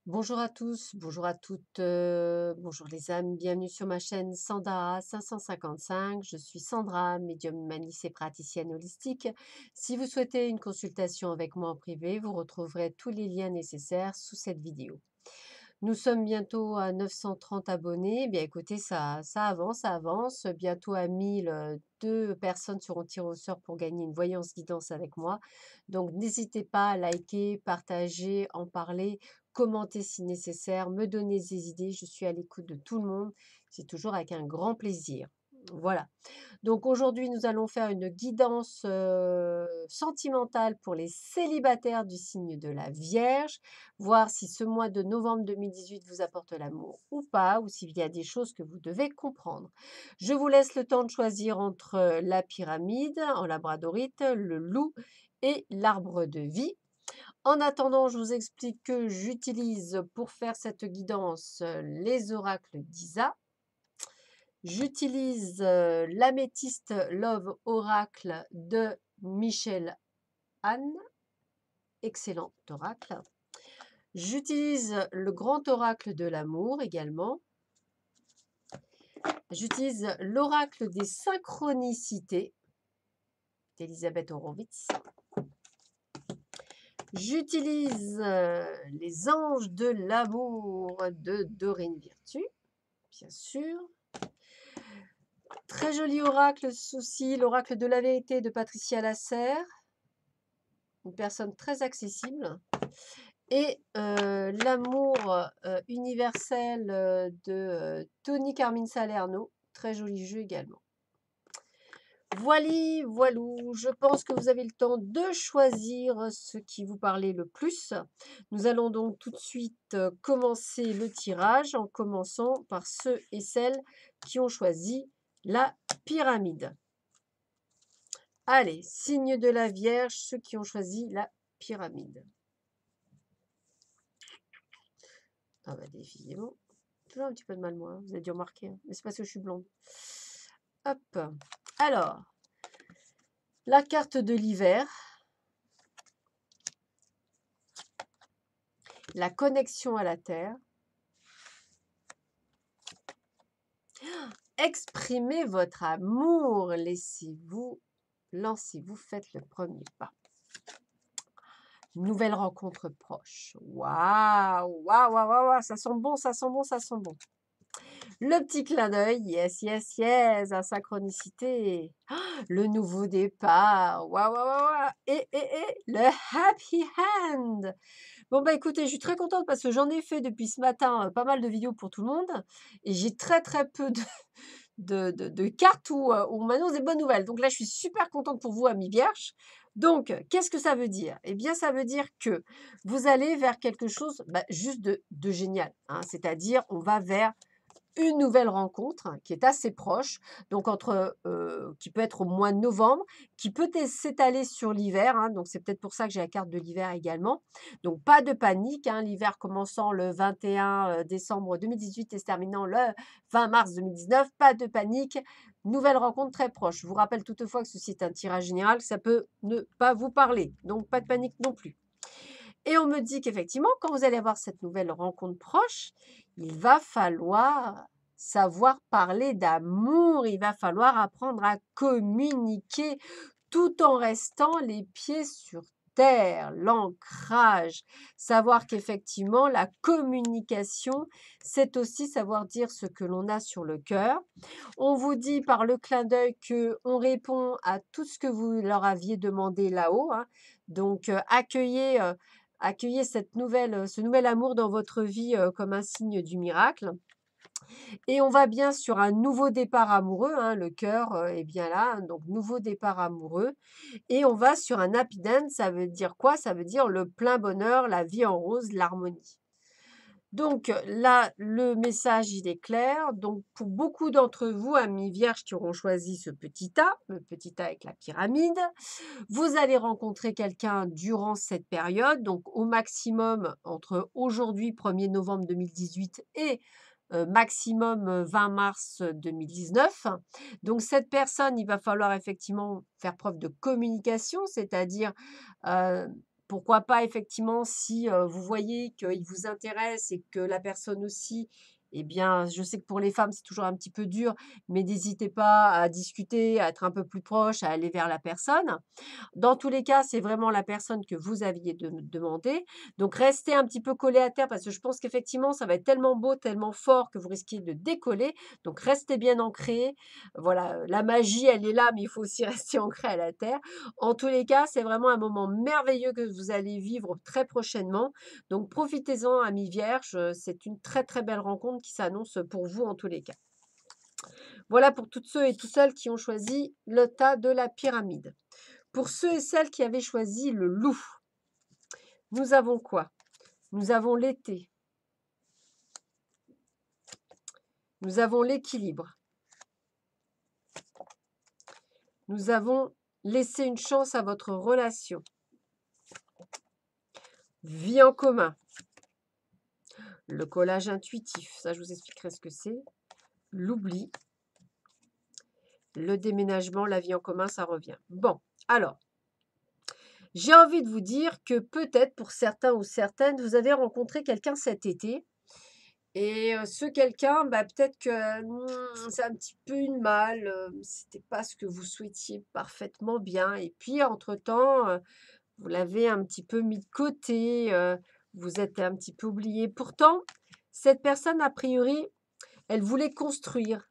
Bonjour à tous, bonjour à toutes, bonjour les âmes, bienvenue sur ma chaîne Sandra 555. Je suis Sandra, médium humaniste et praticienne holistique. Si vous souhaitez une consultation avec moi en privé, vous retrouverez tous les liens nécessaires sous cette vidéo. Nous sommes bientôt à 930 abonnés. Eh bien, écoutez, ça avance, ça avance. Bientôt à 1000, 2 personnes seront tirées au sort pour gagner une voyance guidance avec moi. Donc, n'hésitez pas à liker, partager, en parler, commenter si nécessaire, me donner des idées. Je suis à l'écoute de tout le monde. C'est toujours avec un grand plaisir. Voilà. Donc aujourd'hui, nous allons faire une guidance sentimentale pour les célibataires du signe de la Vierge, voir si ce mois de novembre 2018 vous apporte l'amour ou pas, ou s'il y a des choses que vous devez comprendre. Je vous laisse le temps de choisir entre la pyramide en labradorite, le loup et l'arbre de vie. En attendant, je vous explique que j'utilise pour faire cette guidance les oracles d'Isa. J'utilise, l'améthyste Love Oracle de Michel Anne, excellent oracle. J'utilise le grand oracle de l'amour également. J'utilise l'oracle des synchronicités d'Elisabeth Horowitz. J'utilise, les anges de l'amour de Dorine Virtue, bien sûr. Très joli oracle aussi, l'oracle de la vérité de Patricia Lasserre. Une personne très accessible. Et l'amour universel de Tony Carmine Salerno, très joli jeu également. Voili, voilou, je pense que vous avez le temps de choisir ce qui vous parlait le plus. Nous allons donc tout de suite commencer le tirage en commençant par ceux et celles qui ont choisi la pyramide. Allez, signe de la Vierge, ceux qui ont choisi la pyramide. Ah bah décidément, toujours un petit peu de mal moi, vous avez dû remarquer, hein, mais c'est parce que je suis blonde. Hop, alors, la carte de l'hiver, la connexion à la terre, exprimez votre amour, lancez-vous, faites le premier pas. Nouvelle rencontre proche. Waouh, waouh, waouh, waouh, ça sent bon, ça sent bon, ça sent bon. Le petit clin d'œil, yes, yes, yes, la synchronicité. Le nouveau départ, waouh, waouh, waouh, waouh. Et le happy hand. Bon, bah écoutez, je suis très contente parce que j'en ai fait depuis ce matin pas mal de vidéos pour tout le monde et j'ai très très peu de cartes où on m'annonce des bonnes nouvelles. Donc là, je suis super contente pour vous, amis vierges. Donc, qu'est-ce que ça veut dire? Eh bien, ça veut dire que vous allez vers quelque chose juste de génial, hein. C'est-à-dire, on va vers une nouvelle rencontre qui est assez proche, donc qui peut être au mois de novembre, qui peut s'étaler sur l'hiver, hein, donc c'est peut-être pour ça que j'ai la carte de l'hiver également. Donc pas de panique, hein, l'hiver commençant le 21 décembre 2018 et se terminant le 20 mars 2019, pas de panique, nouvelle rencontre très proche. Je vous rappelle toutefois que ceci est un tirage général, ça peut ne pas vous parler, donc pas de panique non plus. Et on me dit qu'effectivement, quand vous allez avoir cette nouvelle rencontre proche, il va falloir savoir parler d'amour, il va falloir apprendre à communiquer tout en restant les pieds sur terre, l'ancrage, savoir qu'effectivement la communication, c'est aussi savoir dire ce que l'on a sur le cœur. On vous dit par le clin d'œil que on répond à tout ce que vous leur aviez demandé là-haut, hein. Donc accueillez ce nouvel amour dans votre vie comme un signe du miracle. Et on va bien sur un nouveau départ amoureux, hein, le cœur est bien là, hein, donc nouveau départ amoureux. Et on va sur un happy end, ça veut dire quoi? Ça veut dire le plein bonheur, la vie en rose, l'harmonie. Donc là, le message, il est clair. Donc pour beaucoup d'entre vous, amis vierges qui auront choisi ce petit A, le petit A avec la pyramide, vous allez rencontrer quelqu'un durant cette période, donc au maximum entre aujourd'hui, 1er novembre 2018 et maximum 20 mars 2019. Donc cette personne, il va falloir effectivement faire preuve de communication, c'est-à-dire Pourquoi pas effectivement si, vous voyez qu'il vous intéresse et que la personne aussi, eh bien, je sais que pour les femmes, c'est toujours un petit peu dur, mais n'hésitez pas à discuter, à être un peu plus proche, à aller vers la personne. Dans tous les cas, c'est vraiment la personne que vous aviez demandé. Donc restez un petit peu collé à terre parce que je pense qu'effectivement, ça va être tellement beau, tellement fort que vous risquez de décoller. Donc restez bien ancré. Voilà, la magie, elle est là, mais il faut aussi rester ancré à la terre. En tous les cas, c'est vraiment un moment merveilleux que vous allez vivre très prochainement. Donc profitez-en, amis vierges. C'est une très très belle rencontre qui s'annonce pour vous en tous les cas. Voilà pour toutes ceux et toutes celles qui ont choisi le tas de la pyramide. Pour ceux et celles qui avaient choisi le loup, nous avons quoi? Nous avons l'été, nous avons l'équilibre, nous avons laissé une chance à votre relation, vie en commun, le collage intuitif, ça je vous expliquerai ce que c'est, l'oubli, le déménagement, la vie en commun, ça revient. Bon, alors, j'ai envie de vous dire que peut-être pour certains ou certaines, vous avez rencontré quelqu'un cet été. Et ce quelqu'un, bah, peut-être que, c'est un petit peu une malle, c'était pas ce que vous souhaitiez parfaitement bien et puis entre-temps, vous l'avez un petit peu mis de côté, vous êtes un petit peu oublié. Pourtant, cette personne, a priori, elle voulait construire,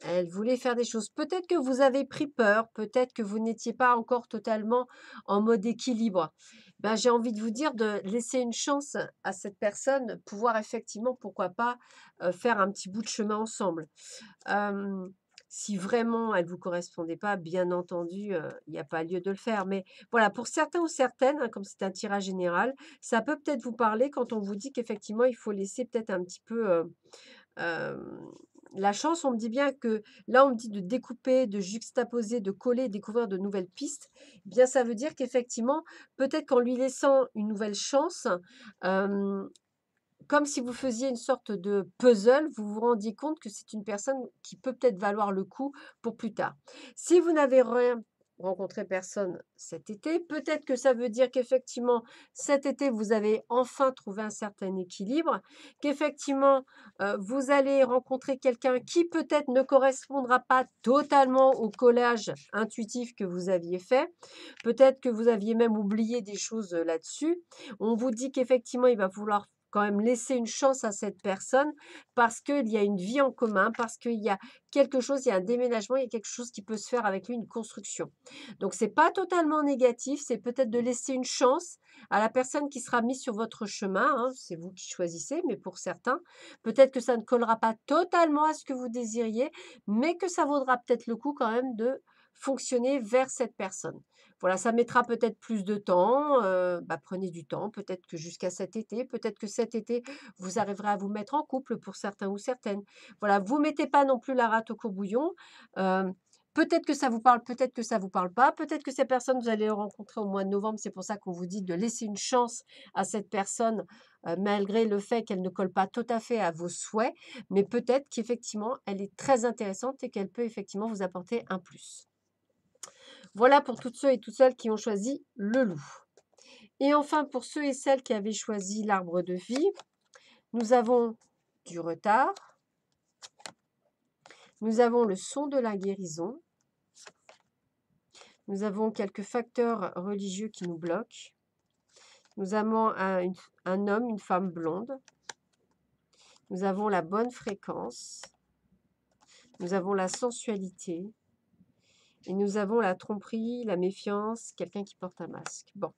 elle voulait faire des choses. Peut-être que vous avez pris peur, peut-être que vous n'étiez pas encore totalement en mode équilibre. Ben, j'ai envie de vous dire de laisser une chance à cette personne, pouvoir effectivement, pourquoi pas, faire un petit bout de chemin ensemble. Hem, Si vraiment elle ne vous correspondait pas, bien entendu, il n'y a pas lieu de le faire. Mais voilà, pour certains ou certaines, hein, comme c'est un tirage général, ça peut peut-être vous parler quand on vous dit qu'effectivement il faut laisser peut-être un petit peu, Hem, la chance, on me dit bien que là, on me dit de découper, de juxtaposer, de coller, découvrir de nouvelles pistes. Eh bien, ça veut dire qu'effectivement, peut-être qu'en lui laissant une nouvelle chance, hem, comme si vous faisiez une sorte de puzzle, vous vous rendiez compte que c'est une personne qui peut peut-être valoir le coup pour plus tard. Si vous n'avez rien rencontré personne cet été, peut-être que ça veut dire qu'effectivement, cet été, vous avez enfin trouvé un certain équilibre, qu'effectivement, vous allez rencontrer quelqu'un qui peut-être ne correspondra pas totalement au collage intuitif que vous aviez fait. Peut-être que vous aviez même oublié des choses là-dessus. On vous dit qu'effectivement, il va falloir quand même laisser une chance à cette personne parce qu'il y a une vie en commun, parce qu'il y a quelque chose, il y a un déménagement, il y a quelque chose qui peut se faire avec lui, une construction. Donc c'est pas totalement négatif, c'est peut-être de laisser une chance à la personne qui sera mise sur votre chemin, hein, c'est vous qui choisissez, mais pour certains, peut-être que ça ne collera pas totalement à ce que vous désiriez, mais que ça vaudra peut-être le coup quand même de fonctionner vers cette personne. Voilà, ça mettra peut-être plus de temps, bah, prenez du temps, peut-être que jusqu'à cet été, peut-être que cet été, vous arriverez à vous mettre en couple pour certains ou certaines. Voilà, vous mettez pas non plus la rate au courbouillon, hem, peut-être que ça vous parle, peut-être que ça vous parle pas, peut-être que ces personnes, vous allez les rencontrer au mois de novembre, c'est pour ça qu'on vous dit de laisser une chance à cette personne, malgré le fait qu'elle ne colle pas tout à fait à vos souhaits, mais peut-être qu'effectivement, elle est très intéressante et qu'elle peut effectivement vous apporter un plus. Voilà pour toutes ceux et toutes celles qui ont choisi le loup. Et enfin, pour ceux et celles qui avaient choisi l'arbre de vie, nous avons du retard, nous avons le son de la guérison, nous avons quelques facteurs religieux qui nous bloquent, nous avons un homme, une femme blonde, nous avons la bonne fréquence, nous avons la sensualité et nous avons la tromperie, la méfiance, quelqu'un qui porte un masque. Bon.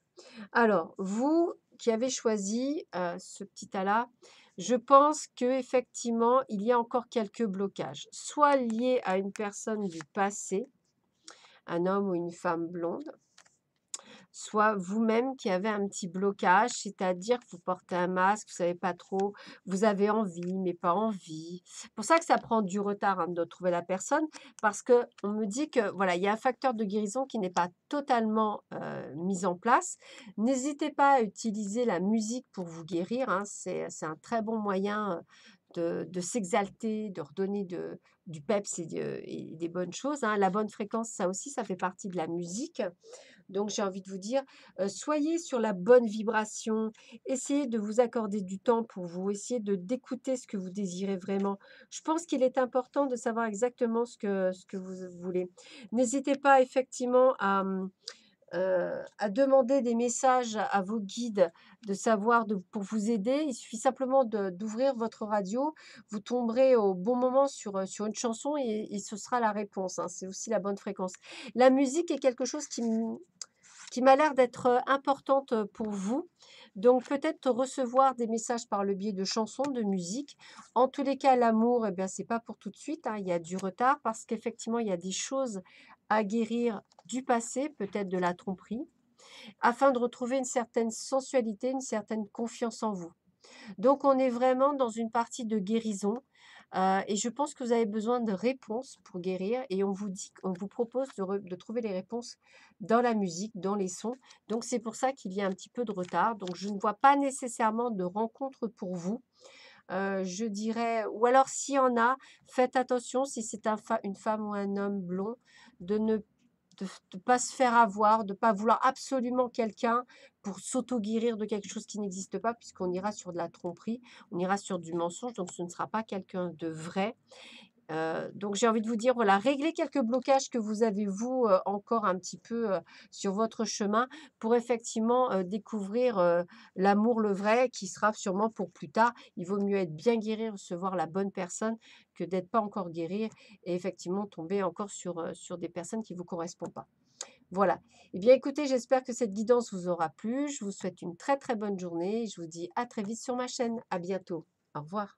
Alors, vous qui avez choisi, ce petit tas-là, je pense qu'effectivement, il y a encore quelques blocages, soit liés à une personne du passé, un homme ou une femme blonde, soit vous-même qui avez un petit blocage, c'est-à-dire que vous portez un masque, vous savez pas trop, vous avez envie, mais pas envie. C'est pour ça que ça prend du retard, hein, de trouver la personne, parce que on me dit que voilà, il y a un facteur de guérison qui n'est pas totalement mis en place. N'hésitez pas à utiliser la musique pour vous guérir, hein, c'est un très bon moyen de s'exalter, de redonner du peps et des bonnes choses, hein. La bonne fréquence, ça aussi, ça fait partie de la musique. Donc j'ai envie de vous dire, soyez sur la bonne vibration, essayez de vous accorder du temps pour vous, essayez d'écouter ce que vous désirez vraiment. Je pense qu'il est important de savoir exactement ce que vous voulez. N'hésitez pas effectivement à demander des messages à vos guides, de savoir pour vous aider. Il suffit simplement d'ouvrir votre radio. Vous tomberez au bon moment sur une chanson et ce sera la réponse, hein. C'est aussi la bonne fréquence. La musique est quelque chose qui m'a l'air d'être importante pour vous. Donc peut-être recevoir des messages par le biais de chansons, de musique. En tous les cas, l'amour, eh bien, c'est pas pour tout de suite, hein. Il y a du retard parce qu'effectivement, il y a des choses à guérir du passé, peut-être de la tromperie, afin de retrouver une certaine sensualité, une certaine confiance en vous. Donc on est vraiment dans une partie de guérison, et je pense que vous avez besoin de réponses pour guérir et on vous propose de trouver les réponses dans la musique, dans les sons. Donc c'est pour ça qu'il y a un petit peu de retard. Donc je ne vois pas nécessairement de rencontre pour vous. Je dirais ou alors s'il y en a, faites attention si c'est une femme ou un homme blond, de ne pas se faire avoir, de pas vouloir absolument quelqu'un pour s'auto-guérir de quelque chose qui n'existe pas, puisqu'on ira sur de la tromperie, on ira sur du mensonge, donc ce ne sera pas quelqu'un de vrai. Donc j'ai envie de vous dire, voilà, réglez quelques blocages que vous avez vous, encore un petit peu, sur votre chemin pour effectivement, découvrir, l'amour, le vrai, qui sera sûrement pour plus tard. Il vaut mieux être bien guéri, recevoir la bonne personne que d'être pas encore guéri et effectivement tomber encore sur des personnes qui ne vous correspondent pas. Voilà. Eh bien écoutez, j'espère que cette guidance vous aura plu. Je vous souhaite une très, très bonne journée et je vous dis à très vite sur ma chaîne. À bientôt. Au revoir.